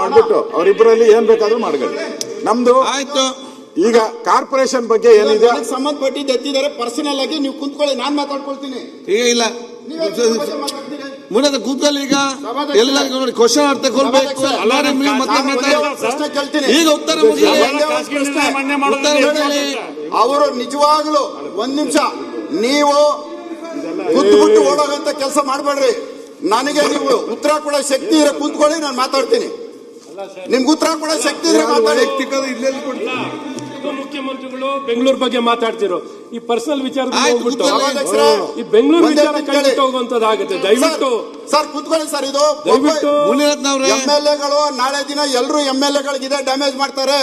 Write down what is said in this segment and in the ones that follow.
ಮಾಡ್ಬಿಟ್ಟು ಅವರಿಬ್ಬರಲ್ಲಿ ಏನ್ ಬೇಕಾದ್ರೂ ಮಾಡ್ಕೊಳ್ಳಿ. ನಮ್ದು ಆಯ್ತು. ಈಗ ಕಾರ್ಪೊರೇಷನ್ ಬಗ್ಗೆ ಏನಿದೆ ಸಂಬಂಧಪಟ್ಟಿದ್ದು ಎತ್ತಿದ್ದಾರೆ. ಪರ್ಸನಲ್ ಆಗಿ ನೀವು ಕುಂತ್ಕೊಳ್ಳಿ, ನಾನ್ ಮಾತಾಡ್ಕೊಳ್ತೀನಿ. ಈಗ ಇಲ್ಲ ಮುಂದೆ ಕೂತ್ಕೊಳ್ಳಿ. ಈಗ ಎಲ್ಲರಿಗೂ ನೋಡಿ ಕ್ವಶನ್ ಅರ್ಥ ಕೊಡ್ಬೇಕು. ಪ್ರಶ್ನೆ ಕೇಳ್ತೀನಿ, ಈಗ ಉತ್ತರ ಅವರು ನಿಜವಾಗ್ಲು ಒಂದ್ ನಿಮಿಷ ನೀವು ಕೂತ್ಬಿಟ್ಟು ಓಡೋಗಂತ ಕೆಲಸ ಮಾಡ್ಬೇಡ್ರಿ. ನನಗೆ ನೀವು ಉತ್ತರ ಕೊಡೋ ಶಕ್ತಿ ಇರೋ ಕೂತ್ಕೊಳ್ಳಿ, ನಾನು ಮಾತಾಡ್ತೀನಿ. ನಿಮ್ಗೆ ಉತ್ತರ ಕೊಡೋ ಶಕ್ತಿ ಇದ್ರೆ ಮಾತಾಡಿ. ಮುಖ್ಯಮಂತ್ರಿಗಳು ಬೆಂಗಳೂರು ಬಗ್ಗೆ ಮಾತಾಡ್ತಿರೋ ಈ ಪರ್ಸನಲ್ ವಿಚಾರ ಈ ಬೆಂಗಳೂರು ವಿಚಾರ ಕೈಬಿಟ್ಟು ಹೋಗುವಂತದ್ದಾಗುತ್ತೆ. ದಯವಿಟ್ಟು ಸರ್ ಕೂತ್ಕೊಳ್ಳಿ ಸರ್. ಇದು ದಯವಿಟ್ಟು MLA-ಗಳು ನಾಳೆ ದಿನ ಎಲ್ಲರೂ MLA-ಗಳಿಗೆ ಇದೇ ಡ್ಯಾಮೇಜ್ ಮಾಡ್ತಾರೆ.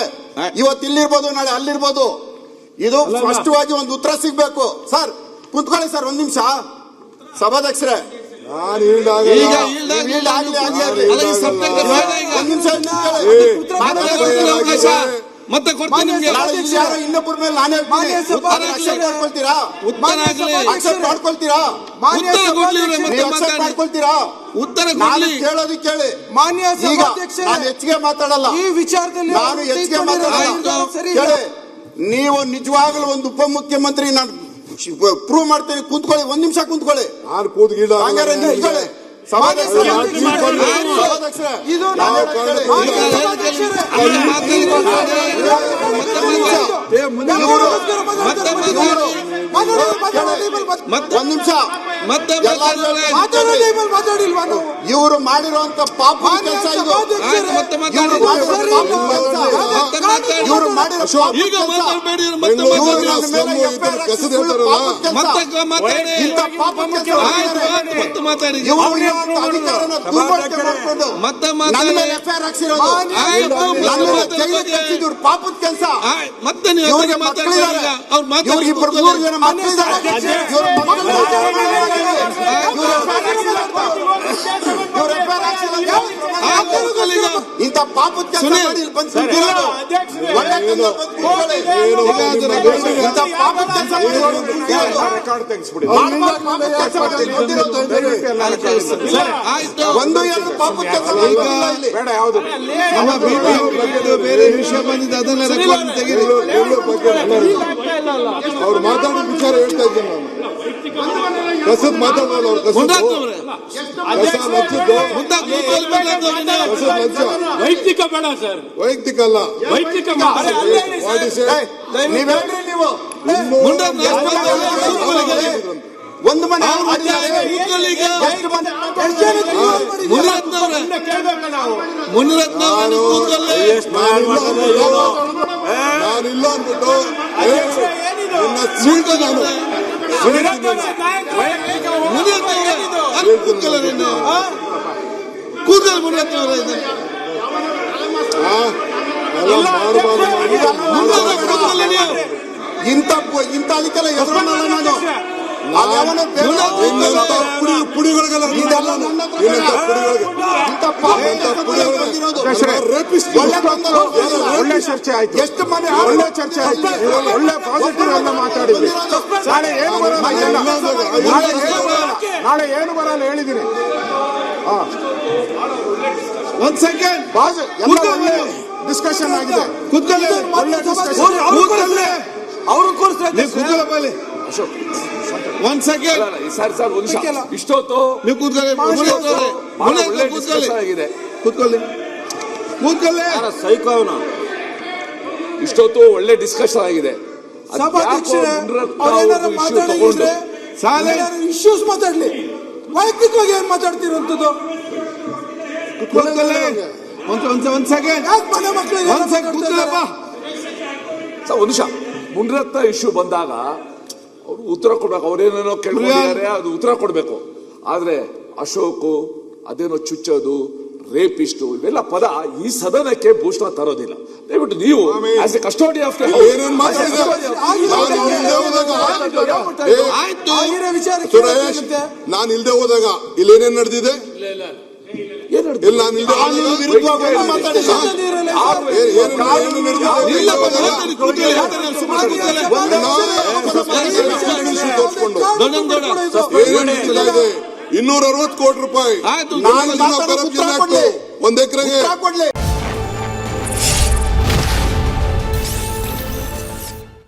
ಇವತ್ತು ಇಲ್ಲಿರ್ಬೋದು, ನಾಳೆ ಅಲ್ಲಿರ್ಬೋದು. ಇದು ಸ್ಪಷ್ಟವಾಗಿ ಒಂದು ಉತ್ತರ ಸಿಗ್ಬೇಕು. ಸರ್ ಕೂತ್ಕೊಳ್ಳಿ ಸರ್, ಒಂದ್ ನಿಮಿಷ. ಸಭಾಧ್ಯಕ್ಷರೇ ಮತ್ತೆ ಕೊಡ್ತೀನಿ. ಇನ್ನೊಬ್ಬರ ಮೇಲೆ ನಾನೇ ಮಾಡ್ಕೊಳ್ತೀರಾ? ಉತ್ತರ ಕೇಳೋದು ಕೇಳಿ. ನಾನು ಹೆಚ್ಚಿಗೆ ಮಾತಾಡಲ್ಲ ಈ ವಿಚಾರದಲ್ಲಿ. ನಾನು ಹೆಚ್ಚಿಗೆ ಮಾತಾಡಲ್ಲ. ನೀವು ನಿಜವಾಗ್ಲೂ ಒಂದು ಉಪಮುಖ್ಯಮಂತ್ರಿ ನಾನು ಪ್ರೂವ್ ಮಾಡ್ತೀನಿ. ಕೂತ್ಕೊಳ್ಳಿ, ಒಂದ್ ನಿಮಿಷ ಕೂತ್ಕೊಳ್ಳಿ. ಹಂಗಾರೆ ನಿಂತ್ಕೊಳ್ಳಿ. ಇವರು ಮಾಡಿರುವಂತ ಪಾಪ ಕೆಲಸ ಇದು. ಇವರು ಮಾಡಿರೋ ಪಾಪದ ಕೆಲಸ. ಮತ್ತೆ ಇಂಥ ಪಾಪದ ಕೆಲಸ ಒಂದು ಎರಡು ಪಾಪದ ಕೆಲಸ ಬೇಡ. ಯಾವುದು ಬೇರೆ ವಿಷಯ ಬಂದಿದೆ ಅದನ್ನ ರೆಕಾರ್ಡ್ ತೆಗೀರಿ. ಅವ್ರು ಮಾತಾಡೋ ವಿಚಾರ ಹೇಳ್ತಾ ಇದ್ದೀನಿ ನಾನು. ಕಸದ್ ಮಾತಾಡೋಲ್ಲ ಅವ್ರು. ವೈಯಕ್ತಿಕ ಬೇಡ ಸರ್, ವೈಯಕ್ತಿಕ ಅಲ್ಲ, ವೈಯಕ್ತಿಕ ಒಂದು ಮನೆ ನಾನಿಲ್ಲ ಅಂದ್ಬಿಟ್ಟು ಇಂಥ ಅದಕ್ಕೆಲ್ಲ ಹೆಸರನ್ನಲ್ಲ ನಾನು. ಪುಡಿಗಳಿಗೆಲ್ಲ ಒಳ್ಳೆ ಚರ್ಚೆ ಆಯ್ತು. ಎಷ್ಟು ಮನೆ ಒಳ್ಳೆ ಚರ್ಚೆ ಆಯ್ತು. ಒಳ್ಳೆ ಪಾಸಿಟಿವ್ ಎಲ್ಲ ಮಾತಾಡಿದ್ವಿ. ನಾಳೆ ಏನು ಬರಲ್ಲ ಹೇಳಿದ್ದೀನಿ. ಒಂದ್ ಸೆಕೆಂಡ್ ಎಲ್ಲ ಒಳ್ಳೆ ಡಿಸ್ಕಷನ್ ಆಗಿದೆ. ಕೂತ್ಕೊಳ್ಳಿ. ಒಳ್ಳೆ ಡಿಸ್ಕಷನ್. ಅವರು ಕೂತ್ಕೊಳ್ಳಿ. ಒಂದ್ ಸೆಕೆಂಡ್ ಸರ್ ಇಷ್ಟೊತ್ತು ನೀವು ಕೂತ್ಕೊಳ್ಳಿ. ಕೂತ್ಕೊಳ್ಳಿ. ಸೈಕೋನ ಇಷ್ಟೊತ್ತು ಒಳ್ಳೆ ಡಿಸ್ಕಷನ್ ಆಗಿದೆ. ಇಶ್ಯೂಸ್ ಮಾತಾಡ್ಲಿ, ವೈಯಕ್ತಿಕವಾಗಿ ಏನ್ ಮಾತಾಡ್ತಿರೋಂಥದ್ದು? ಒಂದ್ ಸೆಕೆಂಡ್. ಒಂದು ನಿಮಿಷ. ಮುನಿರತ್ನ ಇಶ್ಯೂ ಬಂದಾಗ ಅವರು ಉತ್ತರ ಕೊಡ್ಬೇಕು. ಅವ್ರೇನೇನೋ ಕೇಳಿದ್ದಾರೆ, ಅದು ಉತ್ತರ ಕೊಡ್ಬೇಕು. ಆದ್ರೆ ಅಶೋಕ್ ಅದೇನೋ ಚುಚ್ಚೋದು, ರೇಪಿಸ್ಟು, ಇವೆಲ್ಲ ಪದ ಈ ಸದನಕ್ಕೆ ಭೂಷಣ ತರೋದಿಲ್ಲ. ದಯವಿಟ್ಟು ನೀವು ಆಸ್ ಎ ಕಸ್ಟೋಡಿ ಆಫ್ ನಾನು ಇಲ್ದೆ ಹೋದಾಗ ಇಲ್ಲೇನೇನ್ ನಡೆದಿದೆ? $260 ಕೋಟಿ. 1 ಎಕರೆಗೆ